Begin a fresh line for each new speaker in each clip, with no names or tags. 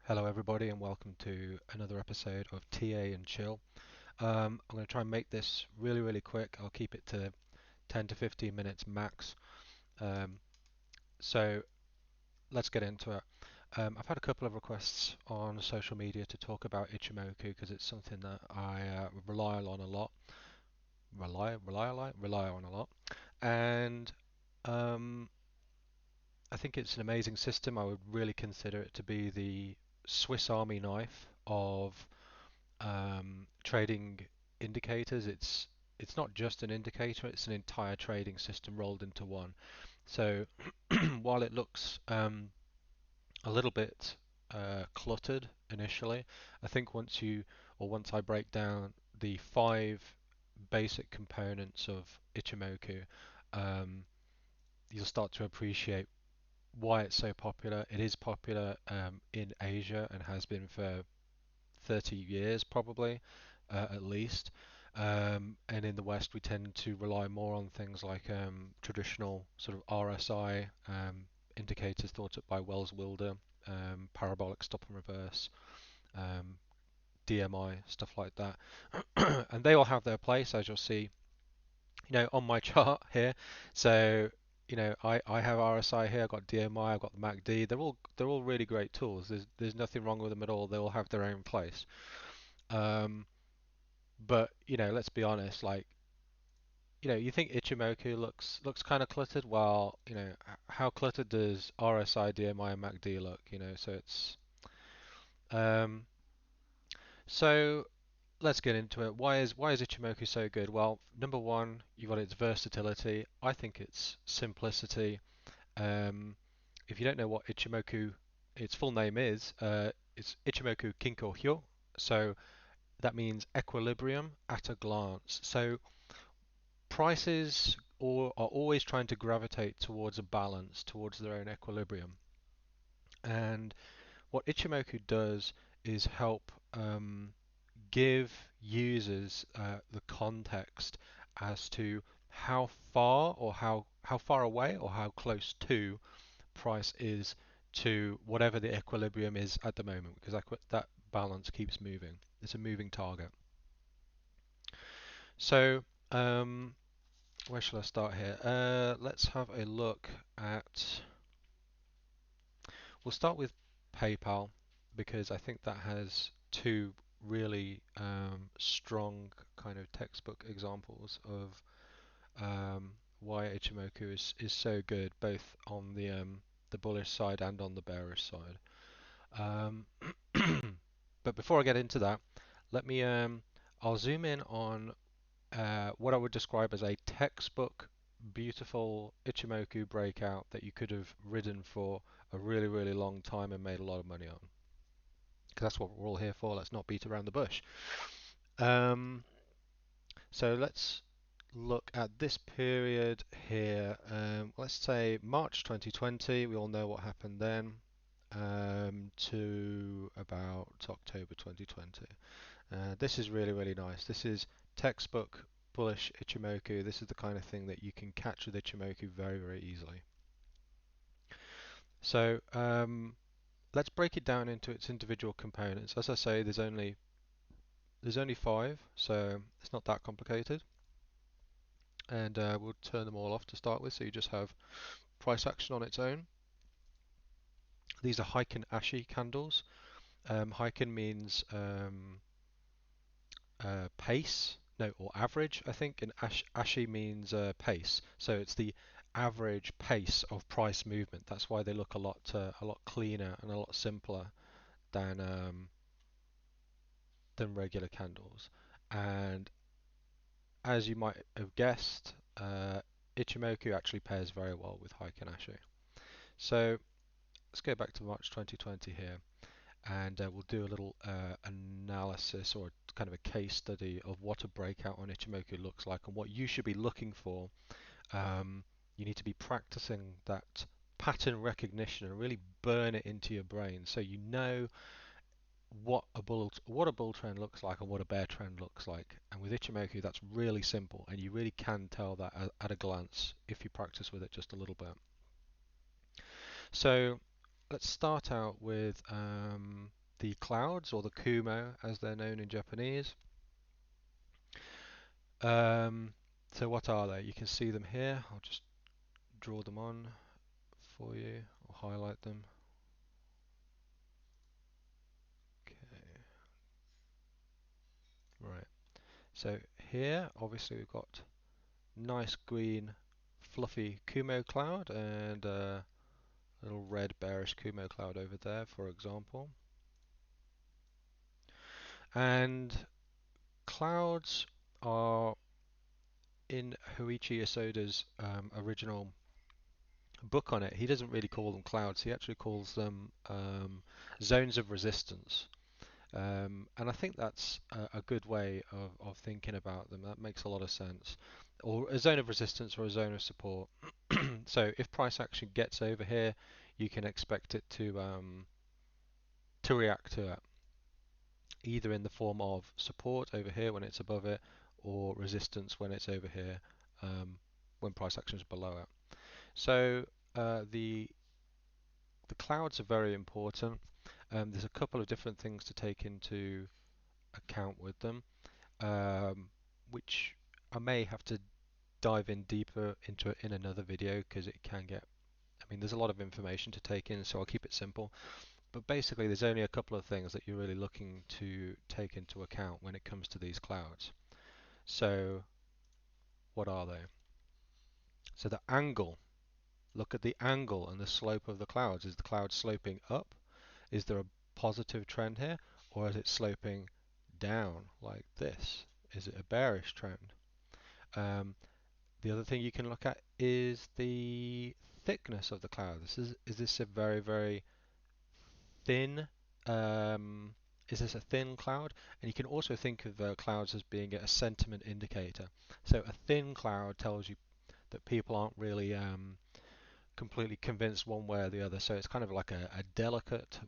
Hello everybody and welcome to another episode of TA and Chill. I'm going to try and make this really quick. I'll keep it to 10 to 15 minutes max. Um, so let's get into it. I've had a couple of requests on social media to talk about Ichimoku because it's something that I rely on a lot. Rely on a lot. And um, I think it's an amazing system. I would really consider it to be the Swiss Army knife of trading indicators. It's not just an indicator; it's an entire trading system rolled into one. So while it looks a little bit cluttered initially, I think once I break down the five basic components of Ichimoku, um, you'll start to appreciate why it's so popular. It is popular in Asia and has been for 30 years probably, at least. And in the West, we tend to rely more on things like traditional sort of RSI indicators thought up by Wells Wilder, parabolic stop and reverse, um, DMI, stuff like that. And they all have their place, as you'll see, on my chart here. So, I have RSI here, I've got DMI, I've got the MACD. They're all really great tools. There's nothing wrong with them at all. They all have their own place. Um, but let's be honest. Like, you think Ichimoku looks kind of cluttered. Well, how cluttered does RSI, DMI, and MACD look? Um, so let's get into it. Why is Ichimoku so good? Well, number one, you've got its versatility. I think its simplicity. Um, if you don't know what Ichimoku, its full name is, it's Ichimoku Kinko Hyo. So that means equilibrium at a glance. So prices are always trying to gravitate towards a balance, towards their own equilibrium. And what Ichimoku does is help give users the context as to how far or how far away or how close to price is to whatever the equilibrium is at the moment, because that balance keeps moving. It's a moving target. So where shall I start here? Let's have a look at. We'll start with PayPal because I think that has two really strong kind of textbook examples of why Ichimoku is so good, both on the bullish side and on the bearish side. Um, but before I get into that, let me I'll zoom in on what I would describe as a textbook beautiful Ichimoku breakout that you could have ridden for a really long time and made a lot of money on. Because that's what we're all here for. Let's not beat around the bush. Um, so let's look at this period here. Let's say March 2020. We all know what happened then. To about October 2020. This is really nice. This is textbook bullish Ichimoku. This is the kind of thing that you can catch with Ichimoku very easily. So let's break it down into its individual components. As I say, there's only five, so it's not that complicated. And we'll turn them all off to start with. So you just have price action on its own. These are Heiken Ashi candles. Heiken means pace, no, or average, I think, and Ashi means pace. So it's the average pace of price movement. That's why they look a lot cleaner and a lot simpler than regular candles. And as you might have guessed, Ichimoku actually pairs very well with Heiken Ashi. So let's go back to March 2020 here, and we'll do a little analysis or kind of a case study of what a breakout on Ichimoku looks like and what you should be looking for. You need to be practicing that pattern recognition and really burn it into your brain so you know what a bull trend looks like and what a bear trend looks like. And with Ichimoku, that's really simple, and you really can tell that at a glance if you practice with it just a little bit. So let's start out with the clouds, or the Kumo as they're known in Japanese. Um, so what are they? You can see them here. I'll just draw them on for you, or highlight them. Okay, right. So here, obviously, we've got nice green, fluffy Kumo cloud and a little red bearish Kumo cloud over there, for example. And clouds are in Hoichi Yasoda's original book on it. He doesn't really call them clouds. He actually calls them zones of resistance. And I think that's a good way of thinking about them. That makes a lot of sense. Or a zone of resistance or a zone of support. So if price action gets over here, you can expect it to react to it, either in the form of support over here when it's above it, or resistance when it's over here, when price action is below it. So the clouds are very important. There's a couple of different things to take into account with them, um, which I may have to dive in deeper into it in another video, because it can get, I mean, there's a lot of information to take in, so I'll keep it simple. But basically, there's only a couple of things that you're really looking to take into account when it comes to these clouds. So, what are they? So the angle. Look at the angle and the slope of the clouds. Is the cloud sloping up? Is there a positive trend here? Or is it sloping down like this? Is it a bearish trend? Um, the other thing you can look at is the thickness of the cloud. Is this a very, very thin, um, is this a thin cloud? And you can also think of clouds as being a sentiment indicator. So a thin cloud tells you that people aren't really completely convinced one way or the other. So it's kind of like a delicate,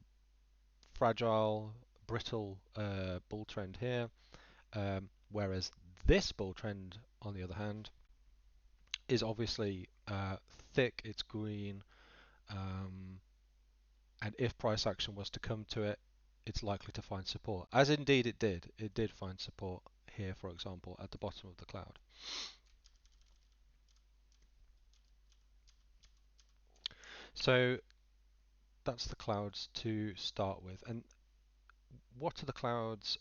fragile, brittle bull trend here. Whereas this bull trend, on the other hand, is obviously thick, it's green, um, and if price action was to come to it, it's likely to find support. As indeed it did. It did find support here, for example, at the bottom of the cloud. So that's the clouds to start with. And what are the clouds?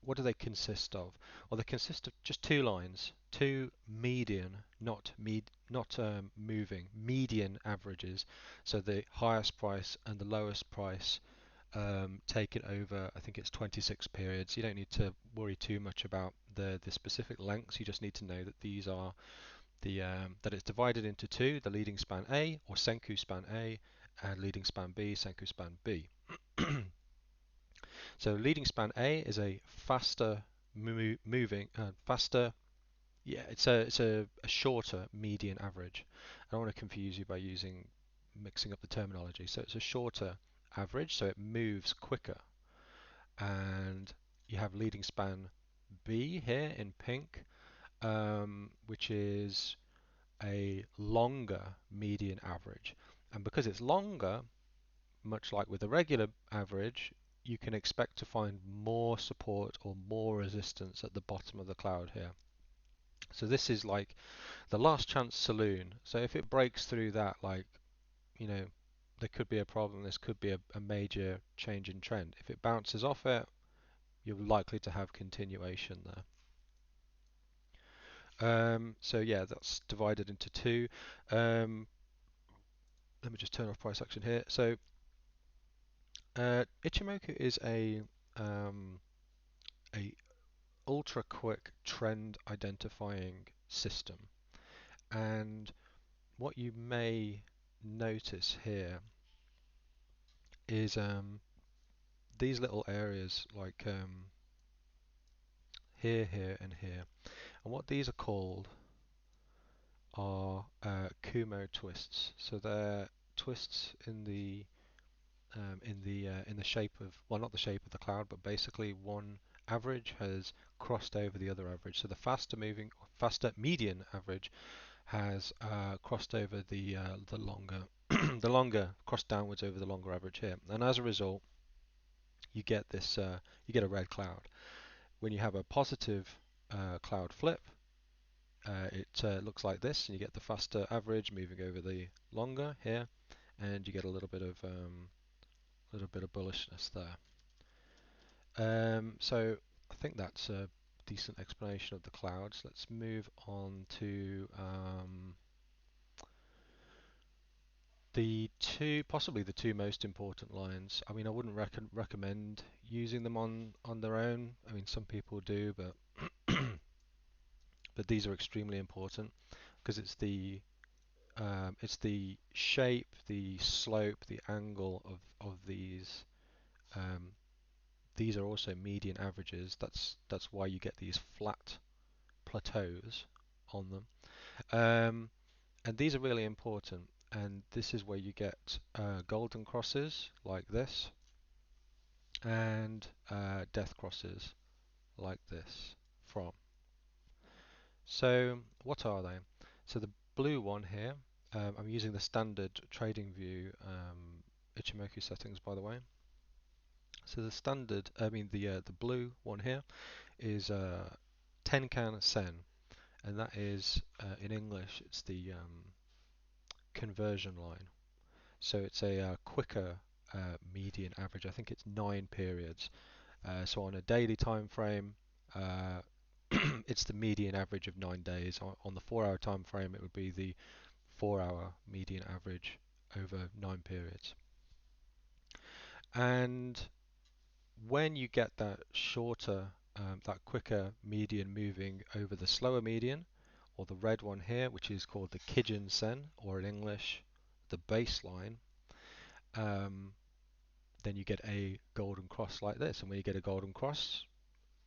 What do they consist of? Well, they consist of just two lines, two median, not moving, median averages. So the highest price and the lowest price taken over, I think it's 26 periods. You don't need to worry too much about the specific lengths. You just need to know that these are that it's divided into two: the leading span A, or Senku span A, and leading span B, Senku span B. So leading span A is a faster moving, faster. Yeah, it's a shorter median average. I don't want to confuse you by mixing up the terminology. So it's a shorter average, so it moves quicker. And you have leading span B here in pink, which is a longer median average. And because it's longer, much like with a regular average, you can expect to find more support or more resistance at the bottom of the cloud here. So this is like the last chance saloon. So if it breaks through that, like, you know, there could be a problem. This could be a major change in trend. If it bounces off it, you're likely to have continuation there. So yeah, that's divided into two. Um, Let me just turn off price action here. So Ichimoku is a ultra quick trend identifying system, and what you may notice here is these little areas, like here, here, and here. And what these are called are Kumo twists. So they're twists in the shape of, well, not the shape of the cloud, but basically one average has crossed over the other average. So the faster median average has crossed over the longer the longer cross downwards over the longer average here, and as a result, you get this you get a red cloud. When you have a positive cloud flip, it looks like this, and you get the faster average moving over the longer here, and you get a little bit of bullishness there. So I think that's a decent explanation of the clouds. Let's move on to possibly the two most important lines. I mean, I wouldn't recommend using them on their own. I mean, some people do, but but these are extremely important because it's the shape, the slope, the angle of these. Um, these are also median averages. That's why you get these flat plateaus on them. And these are really important. And this is where you get golden crosses like this and death crosses like this from. So what are they? So the blue one here, I'm using the standard trading view Ichimoku settings, by the way. So the standard, I mean the blue one here is Tenkan Sen, and that is in English it's the conversion line. So it's a quicker median average. I think it's 9 periods. So on a daily time frame, uh, it's the median average of 9 days. On the 4-hour time frame, it would be the 4-hour median average over 9 periods. And when you get that shorter, that quicker median moving over the slower median, or the red one here, which is called the Kijun Sen, or in English, the baseline, um, then you get a golden cross like this. And when you get a golden cross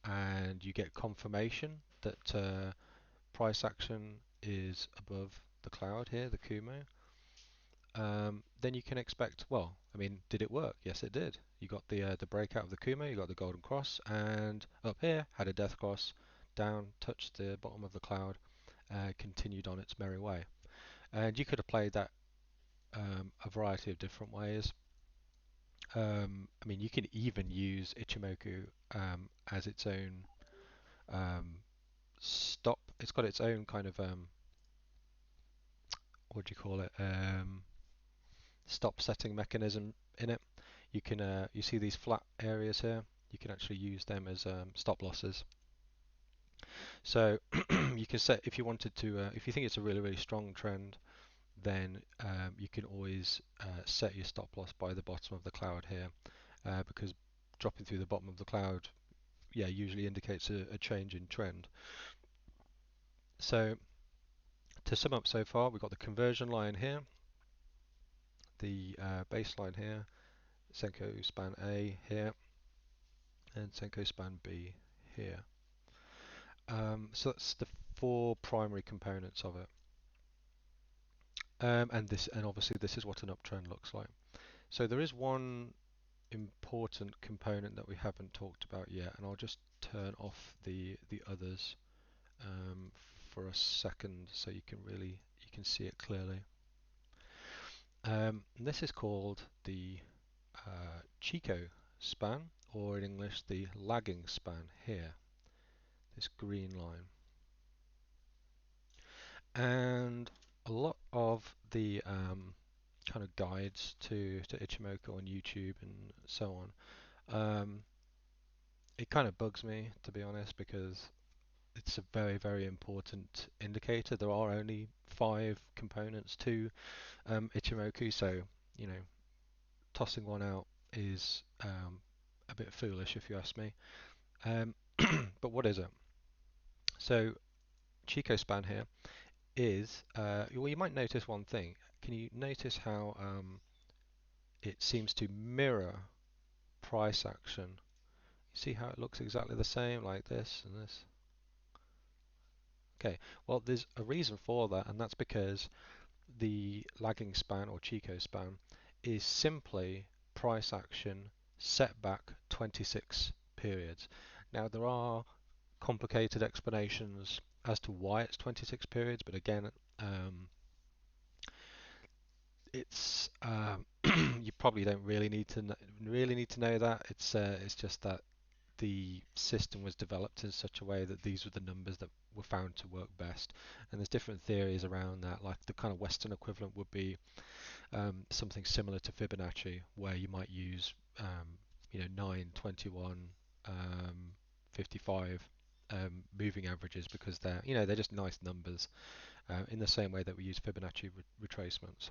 and you get confirmation that price action is above the cloud here, the Kumo, then you can expect, well, I mean, did it work? Yes, it did. You got the breakout of the Kumo, you got the golden cross, and up here had a death cross, down, touched the bottom of the cloud, continued on its merry way. And you could have played that a variety of different ways. I mean, you can even use Ichimoku as its own um, stop. It's got its own kind of what do you call it? Stop setting mechanism in it. You see these flat areas here. You can actually use them as stop losses. So you can set if you wanted to. If you think it's a really strong trend, then you can always set your stop loss by the bottom of the cloud here, because dropping through the bottom of the cloud, yeah, usually indicates a change in trend. So to sum up so far, we've got the conversion line here, the baseline here, Senko span A here, and Senko span B here. So that's the four primary components of it. And obviously this is what an uptrend looks like. So there is one important component that we haven't talked about yet, and I'll just turn off the others for a second so you can see it clearly. This is called the Chico span, or in English the lagging span here, this green line. And a lot of the kind of guides to Ichimoku on YouTube and so on, it kind of bugs me, to be honest, because it's a very important indicator. There are only 5 components to Ichimoku, so you know, tossing one out is a bit foolish if you ask me. But what is it? So Chico span here is, well, you might notice one thing. Can you notice how it seems to mirror price action? You see how it looks exactly the same, like this and this? Okay, well, there's a reason for that, and that's because the lagging span or Chico span is simply price action set back 26 periods. Now, there are complicated explanations as to why it's 26 periods, but again, it's you probably don't really need to know that. It's just that the system was developed in such a way that these were the numbers that were found to work best. And there's different theories around that. Like the kind of Western equivalent would be something similar to Fibonacci, where you might use 9, 21, 55 moving averages because they're just nice numbers in the same way that we use Fibonacci retracements.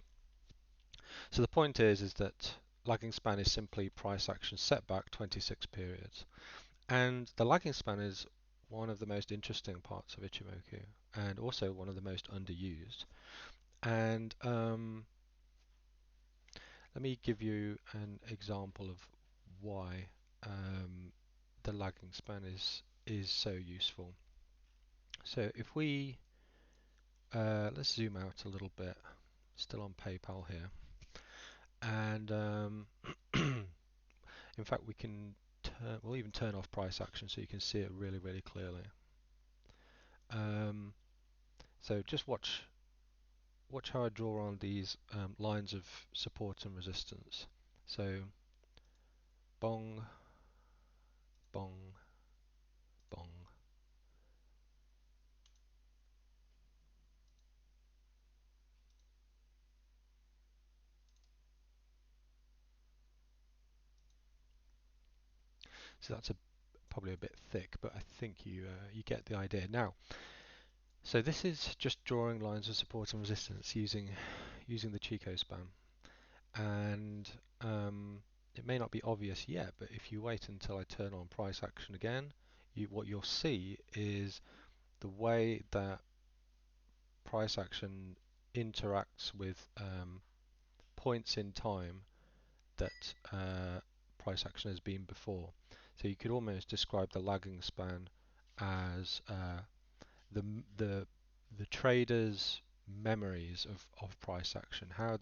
So the point is that lagging span is simply price action set back 26 periods. And the lagging span is one of the most interesting parts of Ichimoku and also one of the most underused. And let me give you an example of why the lagging span is so useful. So if we let's zoom out a little bit, still on PayPal here, and in fact we'll even turn off price action so you can see it really clearly. Um, so just watch how I draw on these lines of support and resistance. So bong, bong, bong. So that's probably a bit thick, but I think you get the idea. Now, so this is just drawing lines of support and resistance using the Chico span, and it may not be obvious yet, but if you wait until I turn on price action again, what you'll see is the way that price action interacts with points in time that price action has been before. So you could almost describe the lagging span as the the the traders' memories of price action, how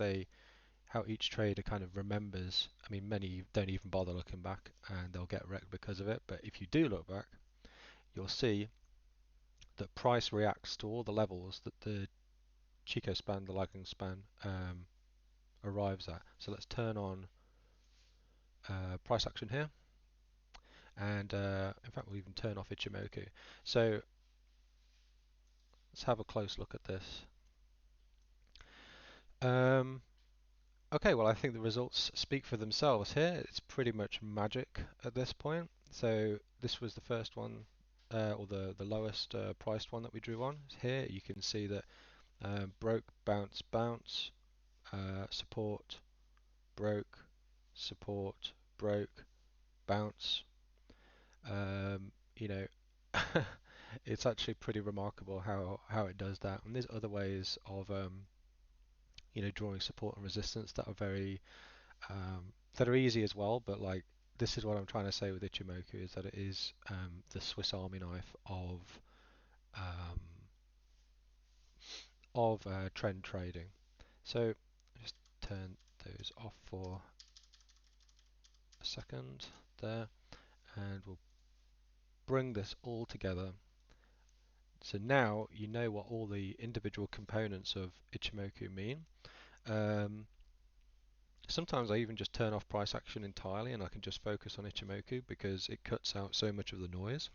each trader kind of remembers. I mean, many don't even bother looking back, and they'll get wrecked because of it. But if you do look back, you'll see that price reacts to all the levels that the Chico span, the lagging span, arrives at. So let's turn on price action here, and in fact we'll even turn off Ichimoku. So let's have a close look at this. Um, okay, well I think the results speak for themselves here. It's pretty much magic at this point. So this was the first one, or the lowest priced one that we drew on. Here you can see that broke, bounce, bounce, support, broke, support, broke, bounce. You know, it's actually pretty remarkable how it does that. And there's other ways of drawing support and resistance that are very that are easy as well. But like this is what I'm trying to say with Ichimoku is that it is the Swiss Army knife um, of trend trading. So just turn those off for a second there, and we'll bring this all together. So now you know what all the individual components of Ichimoku mean. Um, Sometimes I even just turn off price action entirely and I can just focus on Ichimoku because it cuts out so much of the noise.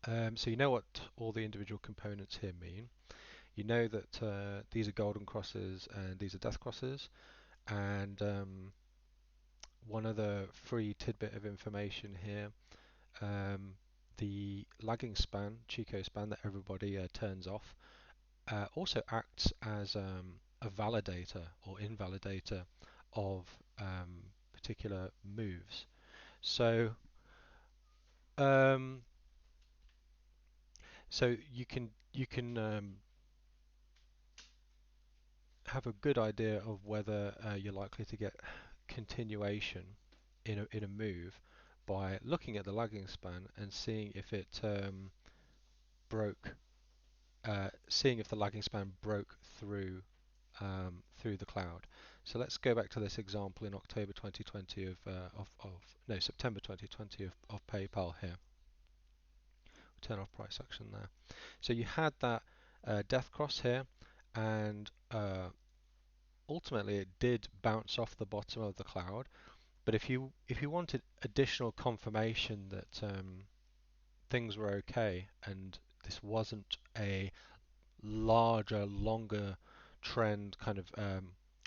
So you know what all the individual components here mean. You know that these are golden crosses and these are death crosses. And one other free tidbit of information here, the lagging span, Chico span that everybody turns off, also acts as a validator or invalidator of particular moves. So um, you can have a good idea of whether you're likely to get continuation in a move by looking at the lagging span and seeing if it broke, seeing if the lagging span broke through the cloud. So let's go back to this example in October 2020 of no September 2020 of PayPal here. Turn off price action there. So you had that death cross here, and ultimately it did bounce off the bottom of the cloud. But if you wanted additional confirmation that things were okay and this wasn't a larger, longer trend, kind of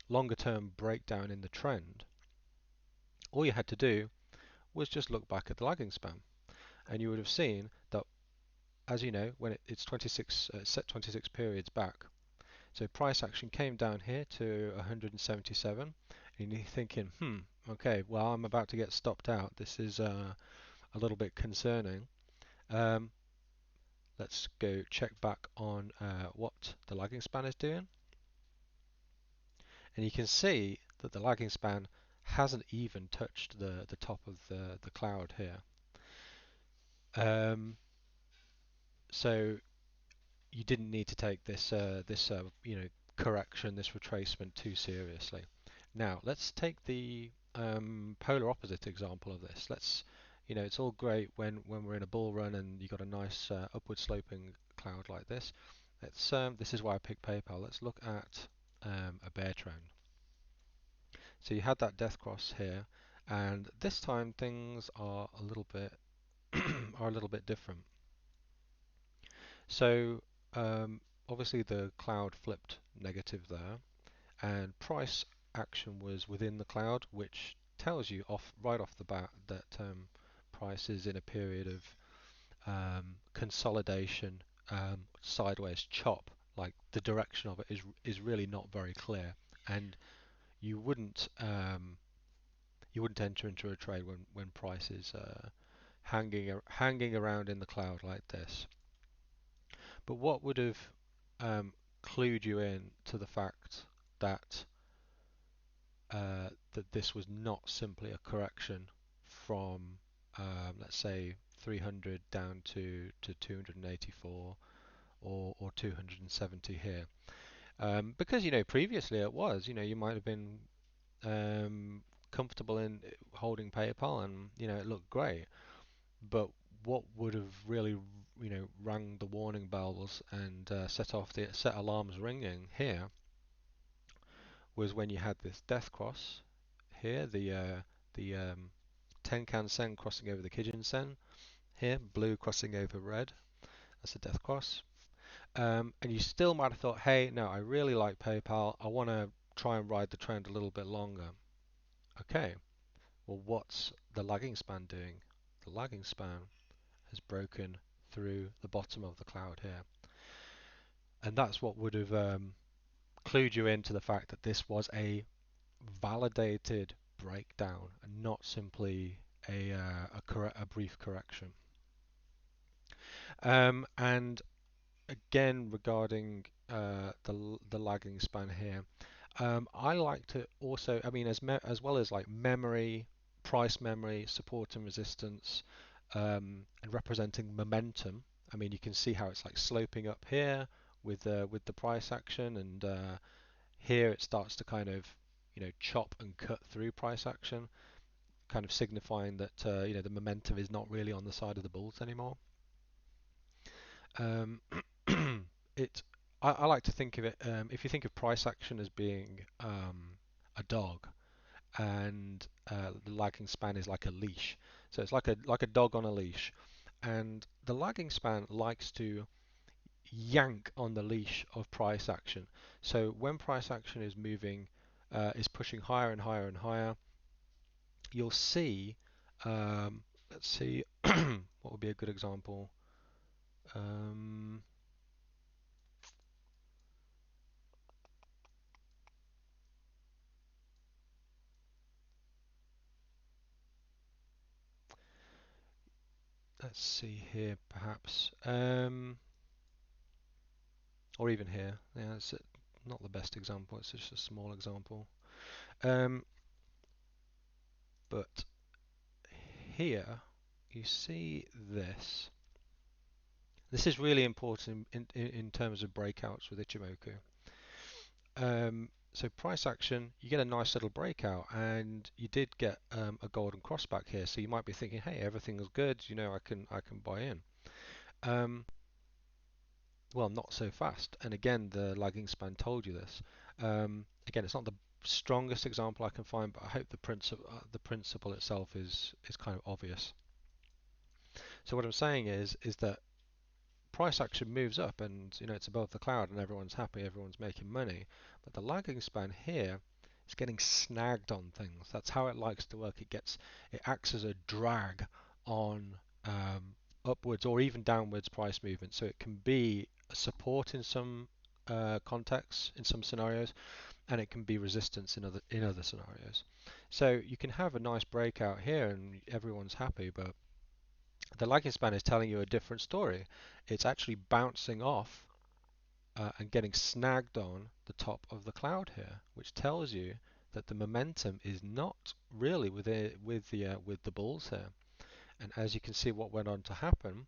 longer term breakdown in the trend, all you had to do was just look back at the lagging span, and you would have seen that, as you know, when it's 26 set 26 periods back. So price action came down here to 177, and you're thinking, okay, well, I'm about to get stopped out. This is a little bit concerning. Um, let's go check back on what the lagging span is doing, and you can see that the lagging span hasn't even touched the top of the cloud here. Um, so you didn't need to take this correction, this retracement too seriously. Now let's take the polar opposite example of this. It's all great when we're in a bull run and you've got a nice upward sloping cloud like this. This is why I picked PayPal. Let's look at a bear trend. So you had that death cross here, and this time things are a little bit are a little bit different. So obviously the cloud flipped negative there, and price action was within the cloud, which tells you right off the bat that price is in a period of consolidation, sideways chop. Like the direction of it is really not very clear, and you wouldn't um, you wouldn't enter into a trade when price is hanging around in the cloud like this. But what would have clued you in to the fact that that this was not simply a correction from, let's say, 300 down to 284 or 270 here? Because previously it was, you might have been comfortable in holding PayPal, and it looked great. But what would have really, rang the warning bells and set alarms ringing here was when you had this death cross here, the Tenkan Sen crossing over the Kijun Sen here, blue crossing over red. That's a death cross. And you still might have thought, hey, no, I really like PayPal. I want to try and ride the trend a little bit longer. Okay, well, what's the lagging span doing? The lagging span has broken through the bottom of the cloud here. And that's what would have clued you into the fact that this was a validated breakdown and not simply a brief correction. And again, regarding the lagging span here, I like to also, I mean, as well as like memory, price memory, support and resistance, and representing momentum. I mean, you can see how it's like sloping up here with the price action, and here it starts to kind of chop and cut through price action, kind of signifying that the momentum is not really on the side of the bulls anymore. Um, it I like to think of it, if you think of price action as being a dog, and the lagging span is like a leash. So it's like a dog on a leash, and the lagging span likes to yank on the leash of price action. So when price action is moving, is pushing higher and higher and higher, you'll see. Let's see, what would be a good example? Um, let's see here, perhaps, or even here. Yeah, it's not the best example. It's just a small example. Um, but here you see this. This is really important in terms of breakouts with Ichimoku. So price action, you get a nice little breakout, and you did get a golden cross back here. So you might be thinking, hey, everything is good. I can buy in. Um, well, not so fast. And again, the lagging span told you this. Again, it's not the strongest example I can find, but I hope the principle itself is kind of obvious. So what I'm saying is that price action moves up, and it's above the cloud, and everyone's happy, everyone's making money. But the lagging span here is getting snagged on things. That's how it likes to work. It acts as a drag on um, upwards or even downwards price movement. So it can be a support in some contexts, in some scenarios, and it can be resistance in other scenarios. So you can have a nice breakout here, and everyone's happy, but the lagging span is telling you a different story. It's actually bouncing off and getting snagged on the top of the cloud here, which tells you that the momentum is not really with the bulls here. And as you can see, what went on to happen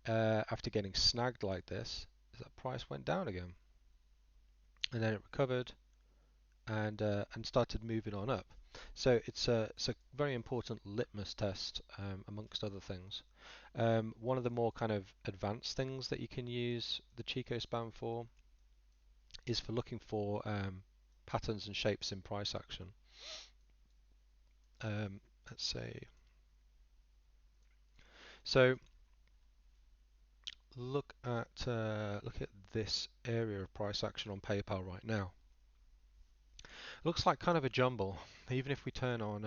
after getting snagged like this is that price went down again, and then it recovered and started moving on up. So it's a very important litmus test amongst other things. One of the more kind of advanced things that you can use the Chico span for is for looking for patterns and shapes in price action. Let's say, so look at this area of price action on PayPal right now. Looks like kind of a jumble. Even if we turn on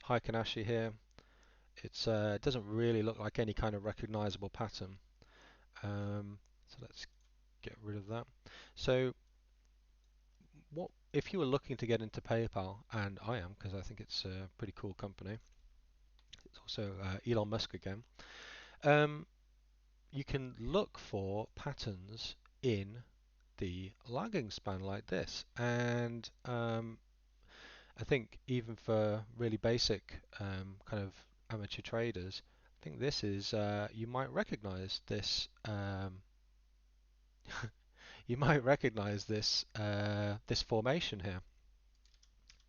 Heikin here, it doesn't really look like any kind of recognizable pattern. So let's get rid of that. So what if you were looking to get into PayPal, and I am because I think it's a pretty cool company. It's also Elon Musk again. Um, you can look for patterns in the lagging span like this, and I think even for really basic kind of amateur traders, I think this is you might recognize this. You might recognize this formation here.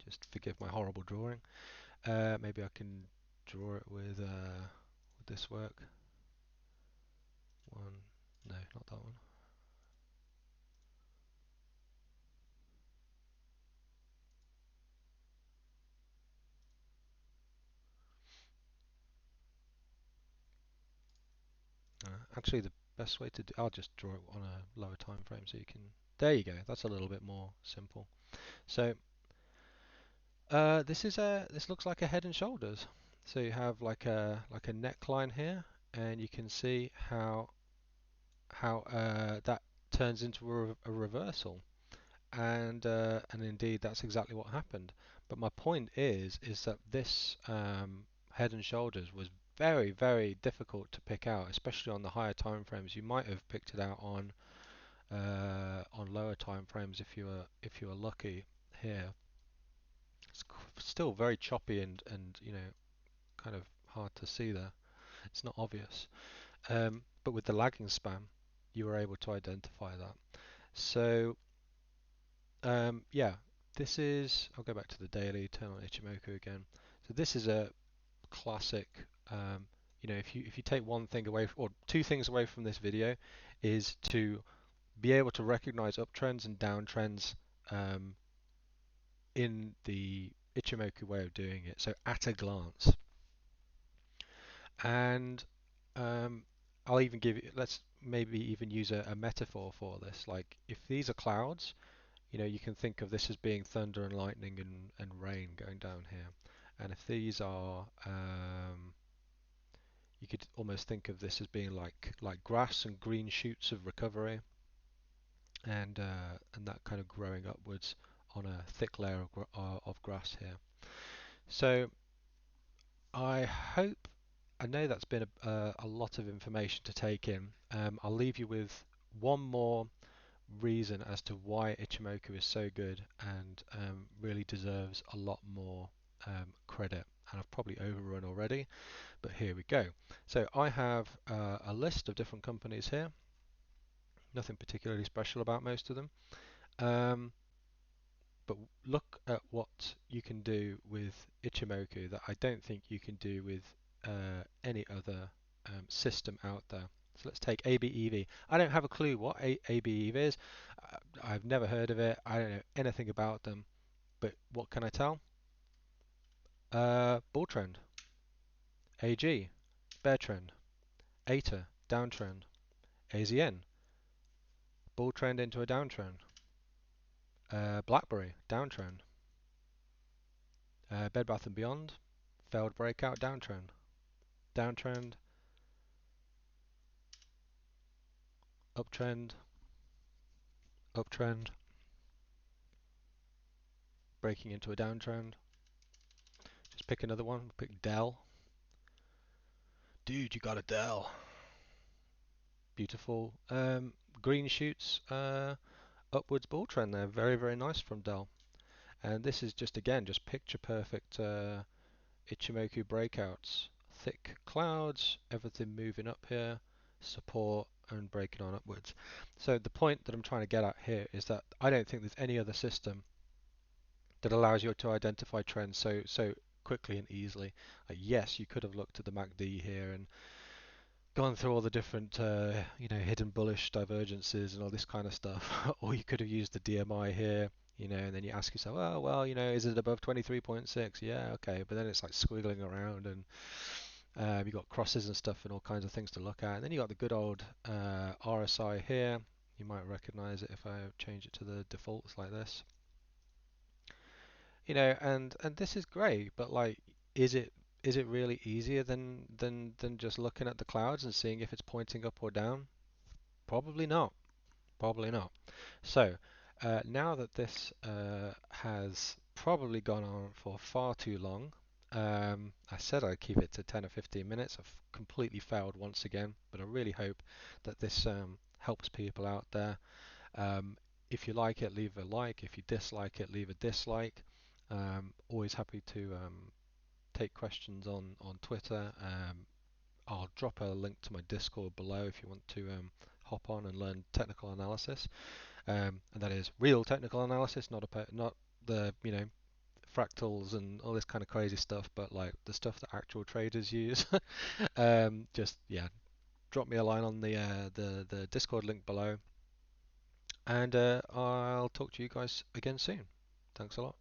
Just forgive my horrible drawing. Maybe I can draw it with this work. One, no, not that one. Actually, the best way to do, I'll just draw it on a lower time frame so you can. There you go. That's a little bit more simple. So this looks like a head and shoulders. So you have like a neckline here, and you can see how that turns into a reversal, and indeed that's exactly what happened. But my point is that this head and shoulders was very difficult to pick out, especially on the higher time frames. You might have picked it out on lower time frames if you were lucky here. It's still very choppy and kind of hard to see there. It's not obvious. But with the lagging span, you were able to identify that. So yeah, this is. I'll go back to the daily. Turn on Ichimoku again. So this is a classic. Um, if you take one thing away or two things away from this video, is to be able to recognize uptrends and downtrends um, in the Ichimoku way of doing it. So at a glance, and um, I'll even give you. Let's maybe even use a metaphor for this. Like if these are clouds, you can think of this as being thunder and lightning and rain going down here. And if these are, you could almost think of this as being like grass and green shoots of recovery, and that kind of growing upwards on a thick layer of grass here. So I hope, I know that's been a lot of information to take in. I'll leave you with one more reason as to why Ichimoku is so good and really deserves a lot more credit. And I've probably overrun already, but here we go. So I have a list of different companies here. Nothing particularly special about most of them. Um, but look at what you can do with Ichimoku that I don't think you can do with any other system out there. So let's take ABEV. I don't have a clue what ABEV is. I've never heard of it. I don't know anything about them. But what can I tell? Bull trend. AG, bear trend. ATA, downtrend. AZN, bull trend into a downtrend. BlackBerry, downtrend. Bed Bath& and Beyond, failed breakout, downtrend. Downtrend, uptrend, uptrend, breaking into a downtrend. Just pick another one. Pick Dell. Dude, you got a Dell. Beautiful. Green shoots, upwards bull trend there. Very, very nice from Dell. And this is just, again, just picture perfect Ichimoku breakouts. Thick clouds, everything moving up here, support and breaking on upwards. So the point that I'm trying to get at here is that I don't think there's any other system that allows you to identify trends so quickly and easily. Yes, you could have looked at the MACD here and gone through all the different hidden bullish divergences and all this kind of stuff, or you could have used the DMI here, and then you ask yourself, oh well, is it above 23.6? Yeah, okay, but then it's like squiggling around and you've got crosses and stuff and all kinds of things to look at. And then you got the good old RSI here. You might recognize it if I change it to the defaults like this. And this is great, but like, is it really easier than just looking at the clouds and seeing if it's pointing up or down? Probably not. Probably not. So now that this has probably gone on for far too long, I said I'd keep it to 10 or 15 minutes. I've completely failed once again, but I really hope that this helps people out there. If you like it, leave a like. If you dislike it, leave a dislike. Always happy to take questions on Twitter. I'll drop a link to my Discord below if you want to hop on and learn technical analysis. And that is real technical analysis, not the fractals and all this kind of crazy stuff, but like the stuff that actual traders use. Just yeah, drop me a line on the Discord link below, and I'll talk to you guys again soon. Thanks a lot.